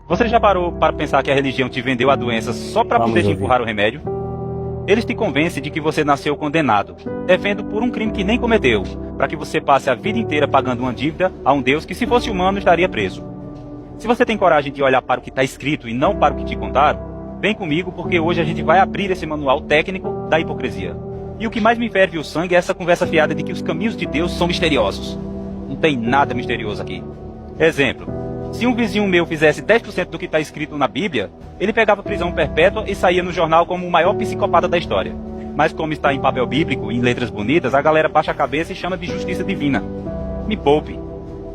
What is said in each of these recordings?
Você já parou para pensar que a religião te vendeu a doença só para poder te empurrar o remédio? Eles te convencem de que você nasceu condenado, devendo por um crime que nem cometeu, para que você passe a vida inteira pagando uma dívida a um Deus que, se fosse humano, estaria preso. Se você tem coragem de olhar para o que está escrito e não para o que te contaram, vem comigo, porque hoje a gente vai abrir esse manual técnico da hipocrisia. E o que mais me ferve o sangue é essa conversa fiada de que os caminhos de Deus são misteriosos. Não tem nada misterioso aqui. Exemplo: se um vizinho meu fizesse 10% do que está escrito na Bíblia, ele pegava prisão perpétua e saía no jornal como o maior psicopata da história. Mas como está em papel bíblico e em letras bonitas, a galera baixa a cabeça e chama de justiça divina. Me poupe.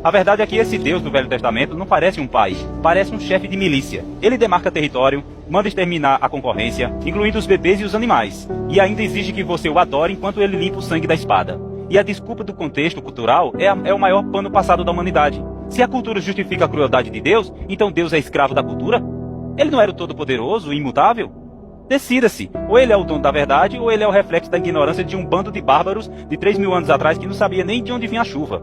A verdade é que esse Deus do Velho Testamento não parece um pai, parece um chefe de milícia. Ele demarca território, manda exterminar a concorrência, incluindo os bebês e os animais, e ainda exige que você o adore enquanto ele limpa o sangue da espada. E a desculpa do contexto cultural é o maior pano passado da humanidade. Se a cultura justifica a crueldade de Deus, então Deus é escravo da cultura? Ele não era o todo-poderoso e imutável? Decida-se, ou ele é o dono da verdade, ou ele é o reflexo da ignorância de um bando de bárbaros de 3.000 anos atrás que não sabia nem de onde vinha a chuva.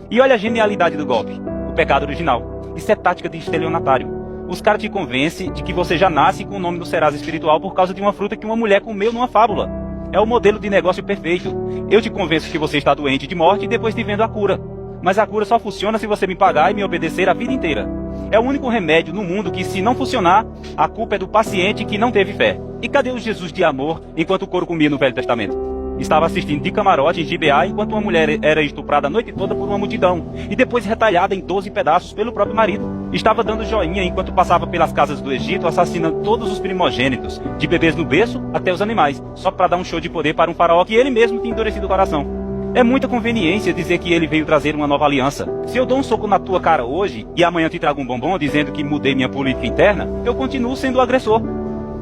E olha a genialidade do golpe, o pecado original. Isso é tática de estelionatário. Os caras te convencem de que você já nasce com o nome do Serasa espiritual por causa de uma fruta que uma mulher comeu numa fábula. É o modelo de negócio perfeito. Eu te convenço que você está doente de morte e depois te vendo a cura. Mas a cura só funciona se você me pagar e me obedecer a vida inteira. É o único remédio no mundo que, se não funcionar, a culpa é do paciente que não teve fé. E cadê o Jesus de amor enquanto o couro comia no Velho Testamento? Estava assistindo de camarote em GBA enquanto uma mulher era estuprada a noite toda por uma multidão e depois retalhada em 12 pedaços pelo próprio marido. Estava dando joinha enquanto passava pelas casas do Egito assassinando todos os primogênitos, de bebês no berço até os animais, só para dar um show de poder para um faraó que ele mesmo tinha endurecido o coração. É muita conveniência dizer que ele veio trazer uma nova aliança. Se eu dou um soco na tua cara hoje e amanhã te trago um bombom dizendo que mudei minha política interna, eu continuo sendo o agressor.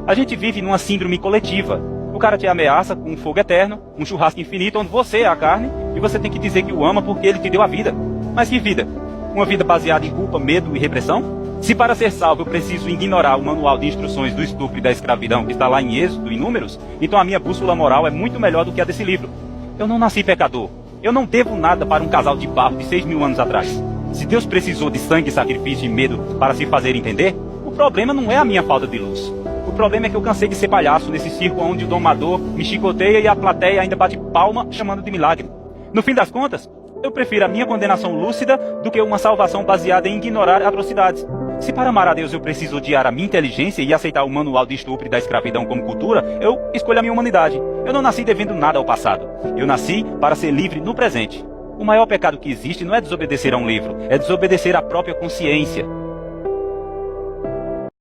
A gente vive numa síndrome coletiva. O cara te ameaça com um fogo eterno, um churrasco infinito onde você é a carne e você tem que dizer que o ama porque ele te deu a vida. Mas que vida? Uma vida baseada em culpa, medo e repressão? Se para ser salvo eu preciso ignorar o manual de instruções do estupro e da escravidão que está lá em Êxodo e Números, então a minha bússola moral é muito melhor do que a desse livro. Eu não nasci pecador. Eu não devo nada para um casal de barro de 6.000 anos atrás. Se Deus precisou de sangue, sacrifício e medo para se fazer entender, o problema não é a minha falta de luz. O problema é que eu cansei de ser palhaço nesse circo onde o domador me chicoteia e a plateia ainda bate palma chamando de milagre. No fim das contas, eu prefiro a minha condenação lúcida do que uma salvação baseada em ignorar atrocidades. Se para amar a Deus eu preciso odiar a minha inteligência e aceitar o manual de estupro e da escravidão como cultura, eu escolho a minha humanidade. Eu não nasci devendo nada ao passado. Eu nasci para ser livre no presente. O maior pecado que existe não é desobedecer a um livro, é desobedecer à própria consciência.